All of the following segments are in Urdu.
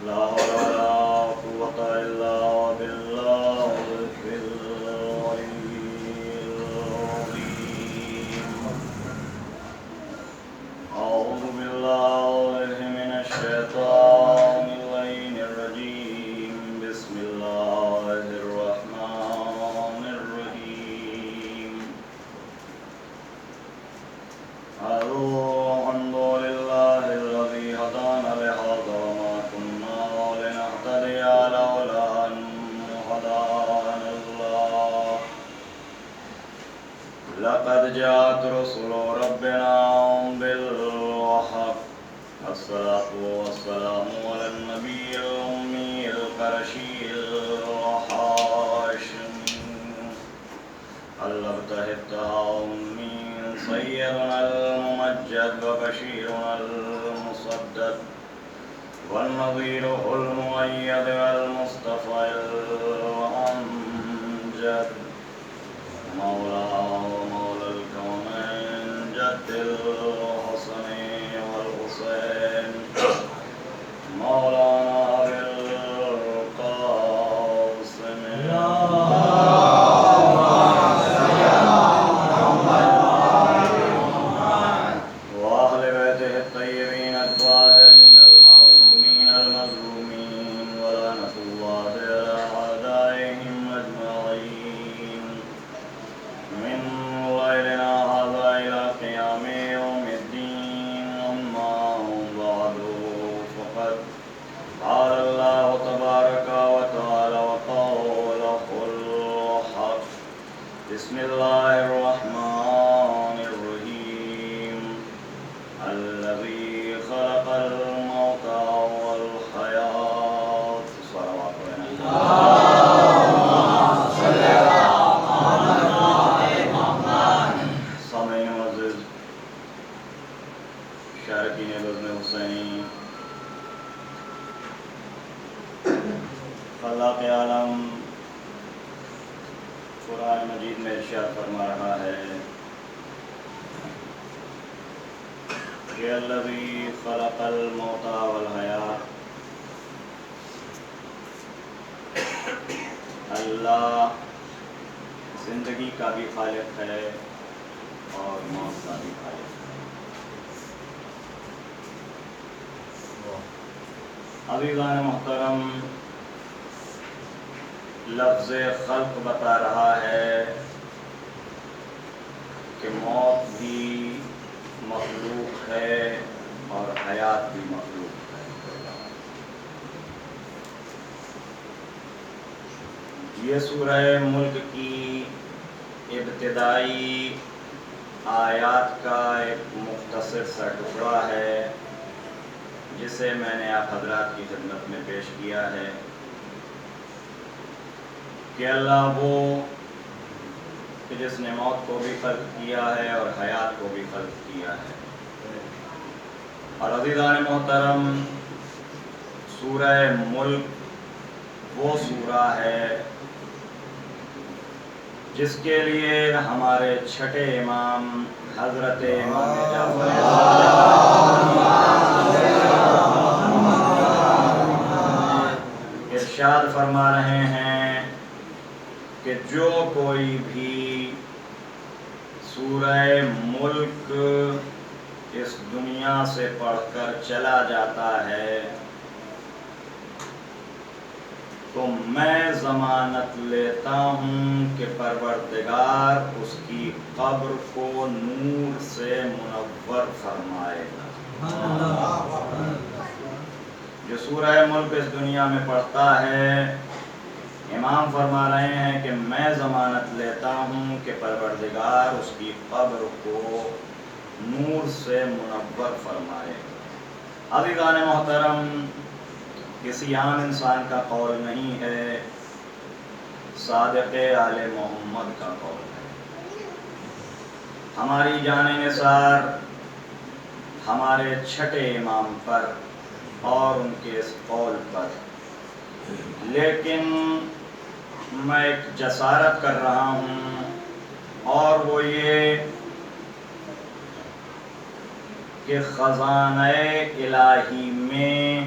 لا حول ولا قوة إلا بالله العلي العظيم. أعوذ بالله من الشيطان اللعين الرجيم. بسم الله الرحمن الرحيم. الحمد لله الذي هدانا لهذا وما كنا لنهتدي لولا أن هدانا الله. لقد جاءت رسل ربنا بالحق. الصلاة والسلام على النبي الأمي القرشي الهاشمي الابتهى من سيدنا الممجد وبشيرنا المصدق والنظير المؤيد والمصطفى الأمجد مولى الكونين جد الحسن والحسين مولانا أبي القاسم وأهل بيته الطيبين الطاهرين المعصومين المظلومين ولعنة الله على أعدائهم أجمعين من ليلنا هذا إلى قيام يوم الدين. أما بعد فقد قال الله تبارك وتعالى وقوله الحق. بسم الله الرحمن الرحيم. الذي خلق الموت والحياة. صلوات سامعین معزز، شارکین بزم حسینی، خلاق عالم قرآن مجید میں ارشاد فرما رہا ہے کہ الذی خلق الموت والحیات. اللہ زندگی کا بھی خالق ہے اور موت کا بھی خالق ہے. عزیزان محترم، لفظ خلق بتا رہا ہے کہ موت بھی مخلوق ہے اور حیات بھی مخلوق ہے. یہ سورہ ملک کی ابتدائی آیات کا ایک مختصر سا ٹکڑا ہے جسے میں نے آپ حضرات کی خدمت میں پیش کیا ہے کہ اللہ وہ کہ جس نے موت کو بھی خلق کیا ہے اور حیات کو بھی خلق کیا ہے. اور عزیزان محترم، سورہ ملک وہ سورہ ہے جس کے لیے ہمارے چھٹے امام حضرت امام جعفر ارشاد فرما رہے ہیں کہ جو کوئی بھی سورہ ملک اس دنیا سے پڑھ کر چلا جاتا ہے تو میں ضمانت لیتا ہوں کہ پروردگار اس کی قبر کو نور سے منور فرمائے گا. جو سورہ ملک اس دنیا میں پڑھتا ہے، امام فرما رہے ہیں کہ میں ضمانت لیتا ہوں کہ پروردگار اس کی قبر کو نور سے منور فرمائے گا. عزیزان محترم، کسی عام انسان کا قول نہیں ہے، صادق آل محمد کا قول ہے. ہماری جان نثار ہمارے چھٹے امام پر اور ان کے اس قول پر. لیکن میں ایک جسارت کر رہا ہوں اور وہ یہ کہ خزانہ الہی میں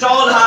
14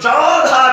14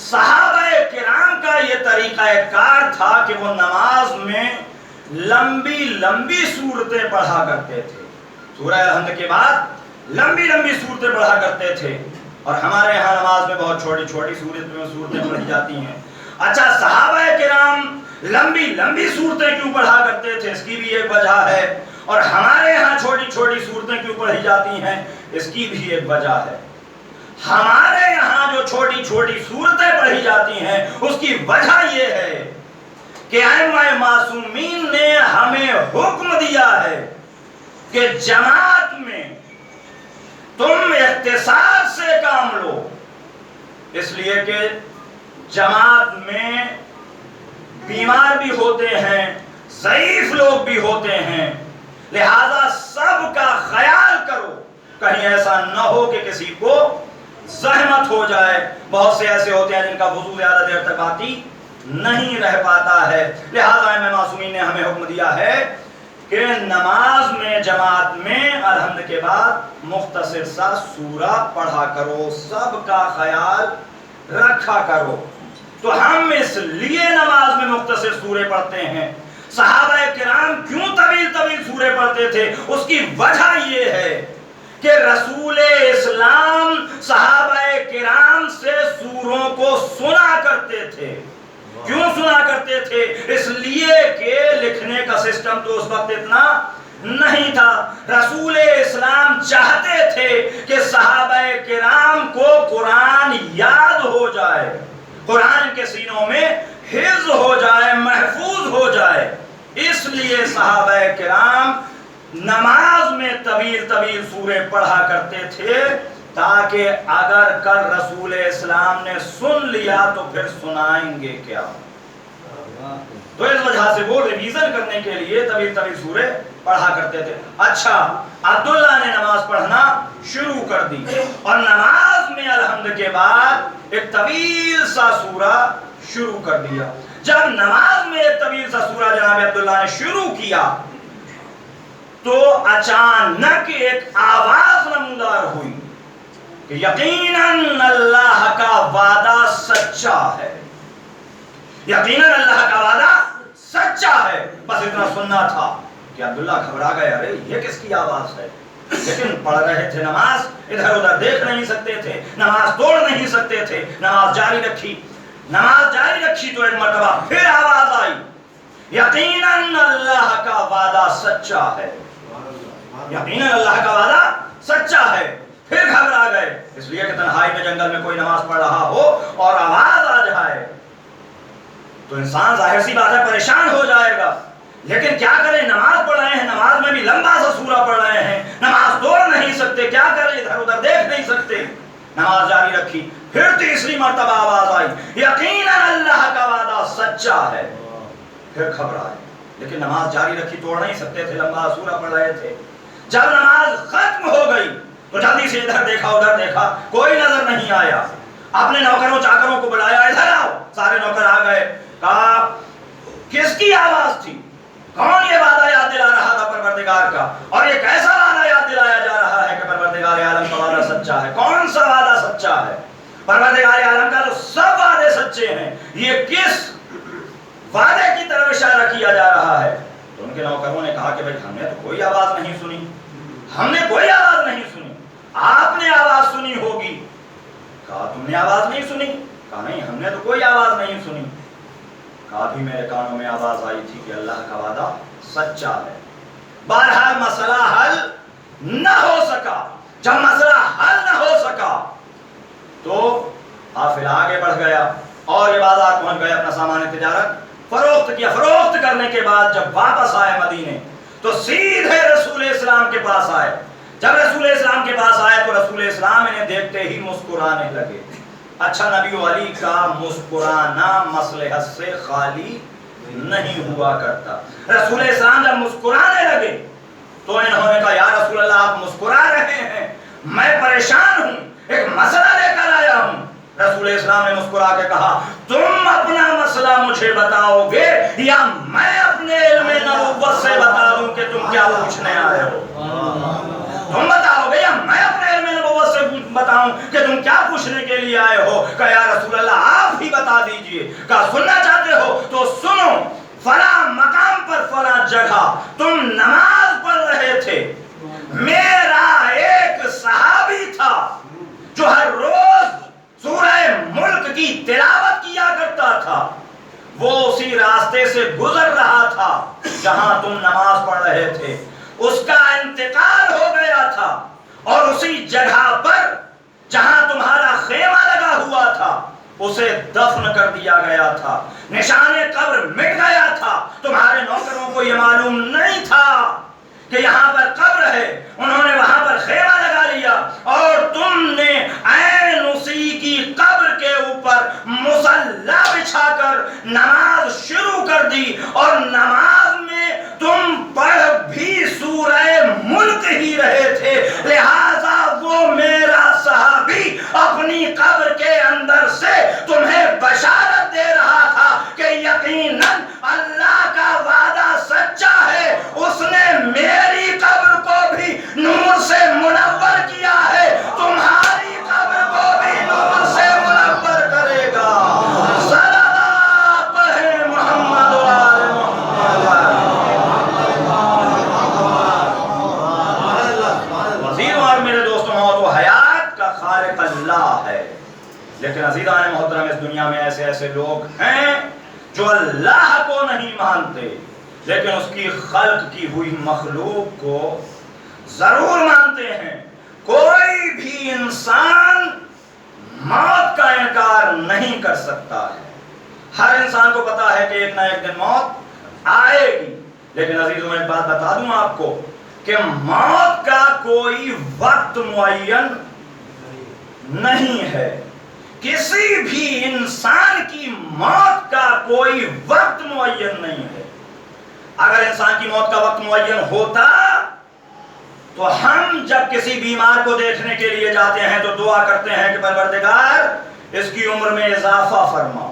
صحابہ کرام کا یہ طریقہ کار تھا کہ وہ نماز میں لمبی لمبی صورتیں پڑھا کرتے تھے، سورہ الحمد کے بعد لمبی لمبی صورتیں پڑھا کرتے تھے، اور ہمارے یہاں نماز میں بہت چھوٹی چھوٹی صورتیں پڑھی جاتی ہیں۔ اچھا، صحابہ کرام لمبی لمبی صورتیں کیوں پڑھا کرتے تھے، اس کی بھی ایک وجہ ہے، اور ہمارے یہاں چھوٹی چھوٹی صورتیں کیوں پڑھی جاتی ہیں، اس کی بھی ایک وجہ ہے۔ ہمارے یہاں جو چھوٹی چھوٹی صورتیں پڑھی جاتی ہیں اس کی وجہ یہ ہے کہ ائمہ معصومین نے ہمیں حکم دیا ہے کہ جماعت میں تم اختصار سے کام لو، اس لیے کہ جماعت میں بیمار بھی ہوتے ہیں، ضعیف لوگ بھی ہوتے ہیں، لہذا سب کا خیال کرو، کہیں ایسا نہ ہو کہ کسی کو زحمت ہو جائے۔ بہت سے ایسے ہوتے ہیں جن کا وضو زیادہ دیر تک باقی نہیں رہ پاتا ہے، لہذا ائمہ معصومین نے ہمیں حکم دیا ہے کہ نماز میں جماعت میں الحمد کے بعد مختصر سا سورہ پڑھا کرو، سب کا خیال رکھا کرو۔ تو ہم اس لیے نماز میں مختصر سورے پڑھتے ہیں۔ صحابہ کرام کیوں طویل طویل سورے پڑھتے تھے، اس کی وجہ یہ ہے کہ رسول اسلام صحابہ کرام سے سوروں کو سنا کرتے تھے۔ کیوں سنا کرتے تھے؟ اس لیے کہ لکھنے کا سسٹم تو اس وقت اتنا نہیں تھا۔ رسول اسلام چاہتے تھے کہ صحابہ کرام کو قرآن یاد ہو جائے، قرآن کے سینوں میں حفظ ہو جائے، محفوظ ہو جائے، اس لیے صحابہ کرام نماز میں طویل طویل سورے پڑھا کرتے تھے، تاکہ اگر کل رسول اسلام نے سن لیا تو پھر سنائیں گے کیا۔ تو اس وجہ سے وہ ریویژن کرنے کے لیے طویل طویل سورے پڑھا کرتے تھے۔ اچھا، عبداللہ نے نماز پڑھنا شروع کر دی، اور نماز میں الحمد کے بعد ایک طویل سا سورہ شروع کر دیا۔ جب نماز میں ایک طویل سا سورہ جناب عبداللہ نے شروع کیا تو اچانک ایک آواز نمودار ہوئی کہ یقیناً اللہ کا وعدہ سچا ہے، یقیناً اللہ کا وعدہ سچا ہے۔ بس اتنا سننا تھا کہ عبداللہ گھبرا گئے، ارے یہ کس کی آواز ہے؟ لیکن پڑھ رہے تھے نماز، ادھر ادھر دیکھ نہیں سکتے تھے، نماز توڑ نہیں سکتے تھے، نماز جاری رکھی۔ نماز جاری رکھی تو ایک مرتبہ پھر آواز آئی، یقیناً اللہ کا وعدہ سچا ہے، یقیناً اللہ کا وعدہ سچا ہے۔ پھر گھبرا گئے، اس لیے کہ تنہائی میں جنگل میں کوئی نماز پڑھ رہا ہو اور آواز آ جائے تو انسان ظاہر سی بات ہے پریشان ہو جائے گا۔ لیکن کیا کریں، نماز پڑھ رہے ہیں، نماز میں بھی لمبا سا سورہ پڑھ رہے ہیں، نماز توڑ نہیں سکتے، کیا کریں، ادھر ادھر دیکھ نہیں سکتے، نماز جاری رکھی۔ پھر تیسری مرتبہ آواز آئی، یقیناً اللہ کا وعدہ سچا ہے۔ پھر گھبرائے، لیکن نماز جاری رکھی، توڑ نہیں سکتے تھے، لمبا سورہ پڑھ رہے تھے۔ جب نماز ختم ہو گئی تو جلدی سے ادھر دیکھا ادھر دیکھا، کوئی نظر نہیں آیا۔ اپنے نوکروں چاکروں کو بلایا، ادھر آؤ۔ سارے نوکر آ گئے، کہا کس کی آواز تھی؟ کون یہ وعدہ یاد دلا رہا تھا پروردگار کا؟ اور یہ کیسا وعدہ یاد دلایا جا رہا ہے کہ پروردگار عالم کا وعدہ سچا ہے؟ کون سا وعدہ سچا ہے؟ پروردگار عالم کا تو سب وعدے سچے ہیں، یہ کس وعدے کی طرف اشارہ کیا جا رہا ہے؟ تو ان کے نوکروں نے کہا کہ بھائی ہم نے تو کوئی آواز نہیں سنی، ہم نے کوئی آواز نہیں سنی، آپ نے آواز سنی ہوگی۔ کہا تم نے آواز نہیں سنی؟ کہا نہیں، ہم نے تو کوئی آواز نہیں سنی۔ کہا بھی میرے کانوں میں آواز آئی تھی کہ اللہ کا وعدہ سچا ہے۔ بہرحال مسئلہ حل نہ ہو سکا۔ جب مسئلہ حل نہ ہو سکا تو قافلہ آگے بڑھ گیا اور یہ بازار پہنچ گئے، اپنا سامان تجارت فروخت کیا۔ فروخت کرنے کے بعد جب واپس آئے مدینے تو سیدھے رسول اسلام کے پاس آئے۔ جب رسول اسلام کے پاس آئے تو رسول اسلام انہیں دیکھتے ہی مسکرانے لگے۔ اچھا، نبی علی کا مسکرانا مصلحت سے خالی نہیں ہوا کرتا۔ رسول اسلام جب مسکرانے لگے تو انہوں نے کہا یا رسول اللہ آپ مسکرا رہے ہیں، میں پریشان ہوں، ایک مسئلہ لے کر آیا ہوں۔ رسول اسلام نے مسکرا کے کہا تم اپنا مسئلہ مجھے بتاؤ گے یا میں اپنے علم نبوت سے بتا دوں کہ تم کیا پوچھنے آئے ہو؟ تم بتاؤ گے یا میں اپنے علم نبوت سے بتاؤں کہ تم کیا پوچھنے کے لیے آئے ہو؟ کہا یا رسول اللہ آپ ہی بتا دیجئے۔ کہا سننا چاہتے ہو تو سنو، فلاں مقام پر فلاں جگہ تم نماز پڑھ رہے تھے، میرا ایک صحابی تھا جو ہر روز سورہ ملک کی تلاوت کیا کرتا تھا، وہ اسی راستے سے گزر رہا تھا جہاں تم نماز پڑھ رہے تھے، اس کا انتقال ہو گیا تھا اور اسی جگہ پر جہاں تمہارا خیمہ لگا ہوا تھا اسے دفن کر دیا گیا تھا، نشان قبر مٹ گیا تھا، تمہارے نوکروں کو یہ معلوم نہیں تھا کہ یہاں پر قبر ہے، انہوں نے وہاں پر خیمہ لگا لیا اور تم نے عین اسی کی قبر کے اوپر مصلی بچھا کر نماز شروع کر دی، اور نماز میں تم پڑھ بھی سورہ ملک ہی رہے تھے، لہذا وہ میرا صحابی اپنی قبر کے اندر سے تمہیں بشارت دے رہا تھا کہ یقیناً اللہ کا وعدہ سچا ہے، اس نے میری قبر کو بھی نور سے منور کیا ہے، تمہاری قبر کو بھی نور سے منور کرے گا۔ صلوات پڑھیں محمد و آل محمد۔ وزیر اور میرے دوستوں، موت و حیات کا خالق اللہ ہے، لیکن عزیزان محترم اس دنیا میں ایسے ایسے لوگ ہیں جو اللہ کو نہیں مانتے لیکن اس کی خلق کی ہوئی مخلوق کو ضرور مانتے ہیں۔ کوئی بھی انسان موت کا انکار نہیں کر سکتا ہے، ہر انسان کو پتا ہے کہ ایک نہ ایک دن موت آئے گی، لیکن عزیزوں میں ایک بات بتا دوں آپ کو کہ موت کا کوئی وقت معین نہیں ہے، کسی بھی انسان کی موت کا کوئی وقت معین نہیں ہے۔ اگر انسان کی موت کا وقت معین ہوتا تو ہم جب کسی بیمار کو دیکھنے کے لیے جاتے ہیں تو دعا کرتے ہیں کہ پروردگار اس کی عمر میں اضافہ فرما۔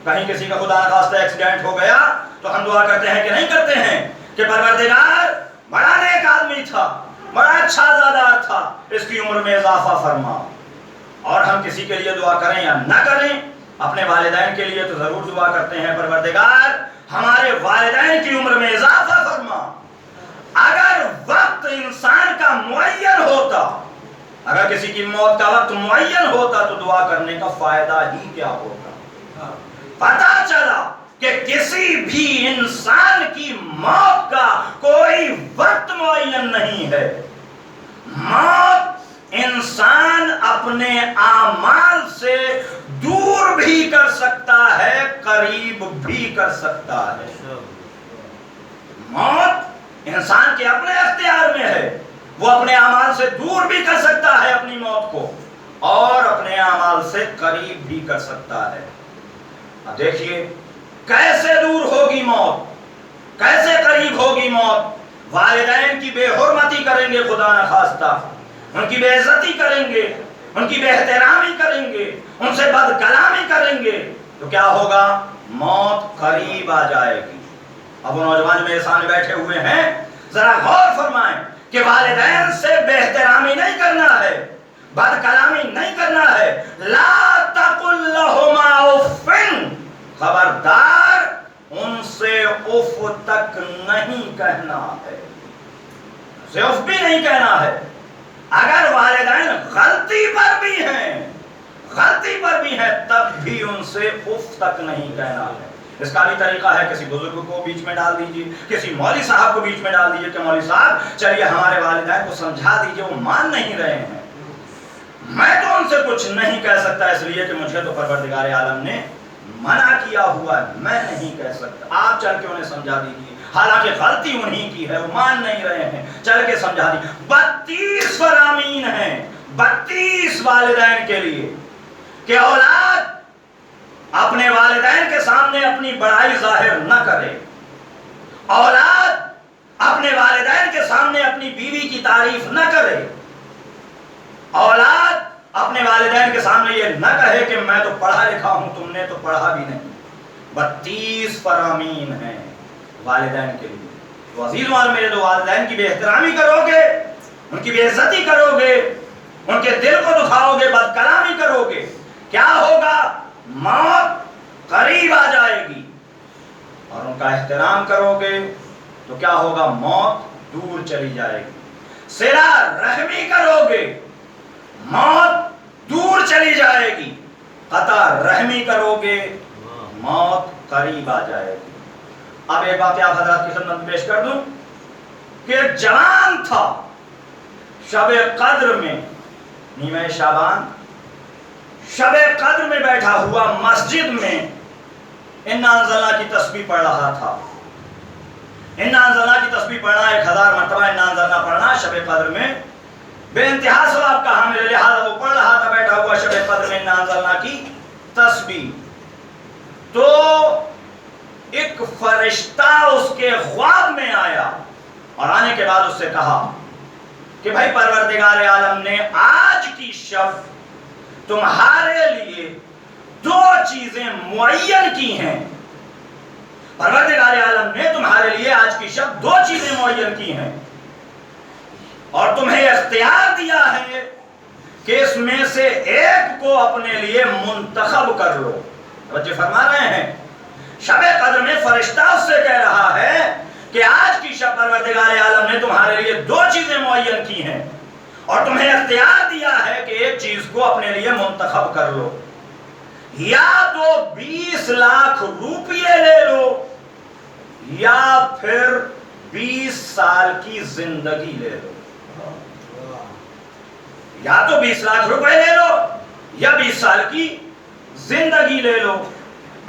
کہیں کسی کا خدا نخواستہ ایکسیڈنٹ ہو گیا تو ہم دعا کرتے ہیں کہ نہیں کرتے ہیں کہ پروردگار بڑا نیک آدمی تھا، بڑا اچھا زادہ تھا، اس کی عمر میں اضافہ فرما۔ اور ہم کسی کے لیے دعا کریں یا نہ کریں، اپنے والدین کے لیے تو ضرور دعا کرتے ہیں پروردگار ہمارے والدین کی عمر میں اضافہ فرما۔ اگر وقت انسان کا معین ہوتا، اگر کسی کی موت کا وقت معین ہوتا تو دعا کرنے کا فائدہ ہی کیا ہوتا؟ پتہ چلا کہ کسی بھی انسان کی موت کا کوئی وقت معین نہیں ہے۔ موت انسان اپنے اعمال سے دور بھی کر سکتا ہے، قریب بھی کر سکتا ہے۔ موت انسان کے اپنے اختیار میں ہے، وہ اپنے اعمال سے دور بھی کر سکتا ہے اپنی موت کو، اور اپنے اعمال سے قریب بھی کر سکتا ہے۔ اب دیکھیے کیسے دور ہوگی موت، کیسے قریب ہوگی موت۔ والدین کی بے حرمتی کریں گے خدا نخواستہ، ان کی بے عزتی کریں گے، ان کی بے احترامی کریں گے، ان سے بد کلامی کریں گے تو کیا ہوگا؟ موت قریب آ جائے گی۔ اب وہ نوجوان میرے سامنے بیٹھے ہوئے ہیں، ذرا غور فرمائیں کہ والدین سے بے احترامی نہیں کرنا ہے، بد کلامی نہیں کرنا ہے۔ لا تقل لہما اف، خبردار ان سے اف تک نہیں کہنا ہے، اسے اف بھی نہیں کہنا ہے۔ اگر والدین غلطی پر بھی ہیں تب بھی ان سے اف تک نہیں کہنا ہے۔ اس کا بھی طریقہ ہے، کسی بزرگ کو بیچ میں ڈال دیجئے، کسی مولوی صاحب کو بیچ میں ڈال دیجئے کہ مولوی صاحب چلیے ہمارے والدین کو سمجھا دیجئے، وہ مان نہیں رہے ہیں۔ میں تو ان سے کچھ نہیں کہہ سکتا اس لیے کہ مجھے تو پروردگار عالم نے منع کیا ہوا ہے، میں نہیں کہہ سکتا، آپ چل کے انہیں سمجھا دیجئے، حالانکہ غلطی انہی کی ہے، وہ مان نہیں رہے ہیں، چل کے سمجھا دیجئے۔ 32 فرامین ہیں 32 والدین کے لیے کہ اولاد اپنے والدین کے سامنے اپنی بڑائی ظاہر نہ کرے، اولاد اپنے والدین کے سامنے اپنی بیوی کی تعریف نہ کرے، اولاد اپنے والدین کے سامنے یہ نہ کہے کہ میں تو پڑھا لکھا ہوں، تم نے تو پڑھا بھی نہیں۔ 32 فرامین ہیں والدین کے لیے۔ تو عزیزو میرے دو والدین کی بے احترامی کرو گے، ان کی بے عزتی کرو گے ان کے دل کو دکھاؤ گے، بد کلامی کرو گے، کیا ہوگا؟ موت قریب آ جائے گی. اور ان کا احترام کرو گے تو کیا ہوگا؟ موت دور چلی جائے گی. صلہ رحمی کرو گے، موت دور چلی جائے گی. قطع رحمی کرو گے، موت قریب آ جائے گی. اب ایک بات آپ حضرات کی خدمت پیش کر دوں کہ ایک جوان تھا شب قدر میں، نیمہ شعبان شب قدر میں بیٹھا ہوا مسجد میں انا انزلنا کی تسبیح پڑھ رہا تھا. انا انزلنا کی تسبیح پڑھنا 1000 مرتبہ انا انزلنا پڑھنا شب قدر میں بے انتہا ثواب کا حامل، لہذا وہ پڑھ رہا تھا بیٹھا ہوا شب قدر میں انا انزلنا کی تسبیح. تو ایک فرشتہ اس کے خواب میں آیا اور آنے کے بعد اس سے کہا کہ بھائی پروردگار عالم نے آج کی شب تمہارے لیے 2 چیزیں معین کی ہیں. پروردگار عالم نے تمہارے لیے آج کی شب 2 چیزیں معین کی ہیں اور تمہیں اختیار دیا ہے کہ اس میں سے ایک کو اپنے لیے منتخب کر لو. توجہ فرما رہے ہیں؟ شب قدر میں فرشتہ اس سے کہہ رہا ہے کہ آج کی شب پروردگار عالم نے تمہارے لیے 2 چیزیں معین کی ہیں اور تمہیں اختیار دیا ہے کہ ایک چیز کو اپنے لیے منتخب کر لو. یا تو 20 لاکھ روپیے لے لو یا پھر 20 سال کی زندگی لے لو. یا تو 20 لاکھ روپے لے لو یا 20 سال کی زندگی لے لو.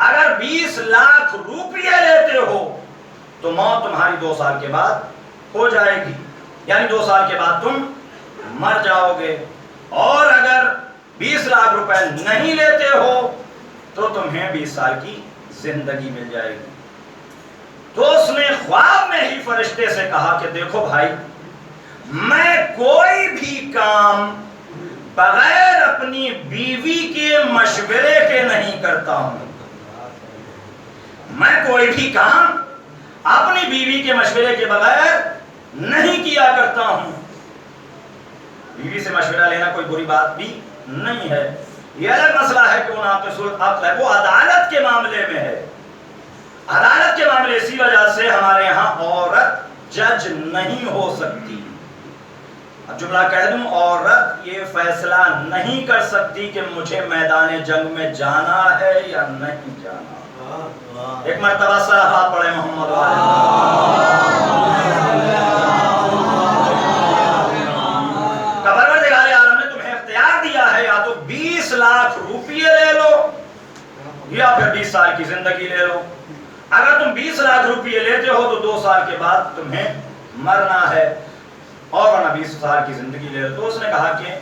اگر 20 لاکھ روپیے لیتے ہو تو موت تمہاری 2 سال کے بعد ہو جائے گی، یعنی 2 سال کے بعد تم مر جاؤ گے. اور اگر 20 لاکھ روپے نہیں لیتے ہو تو تمہیں 20 سال کی زندگی مل جائے گی. تو اس نے خواب میں ہی فرشتے سے کہا کہ دیکھو بھائی، میں کوئی بھی کام بغیر اپنی بیوی کے مشورے کے نہیں کرتا ہوں. میں کوئی بھی کام اپنی بیوی کے مشورے کے بغیر نہیں کیا کرتا ہوں. بیوی سے مشورہ لینا کوئی بری بات بھی نہیں ہے. یہ الگ مسئلہ ہے کہ وہ عدالت کے معاملے میں ہے. عدالت کے معاملے اسی وجہ سے ہمارے یہاں عورت جج نہیں ہو سکتی. اب جملہ کہہ دوں، عورت یہ فیصلہ نہیں کر سکتی کہ مجھے میدان جنگ میں جانا ہے یا نہیں جانا. ایک مرتبہ صلوات پڑھے محمد پروردگار عالم نے تمہیں اختیار دیا ہے یا تو 20 لاکھ روپیے لے لو یا پھر 20 سال کی زندگی لے لو. اگر تم 20 لاکھ روپیے لیتے ہو تو 2 سال کے بعد تمہیں مرنا ہے اور ورنہ 20 سال کی زندگی لے لو. تو اس نے کہا کہ